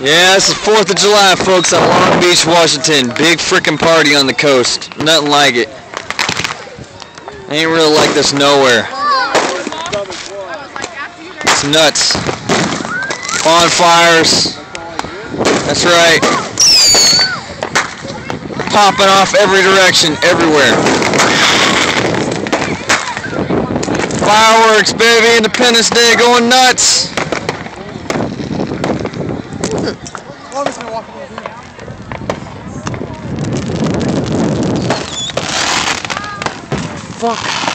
Yeah, this is 4th of July, folks, at Long Beach, Washington. Big frickin' party on the coast. Nothing like it. Ain't really like this nowhere. It's nuts. Bonfires. That's right. Popping off every direction, everywhere. Fireworks, baby. Independence Day going nuts. Fuck.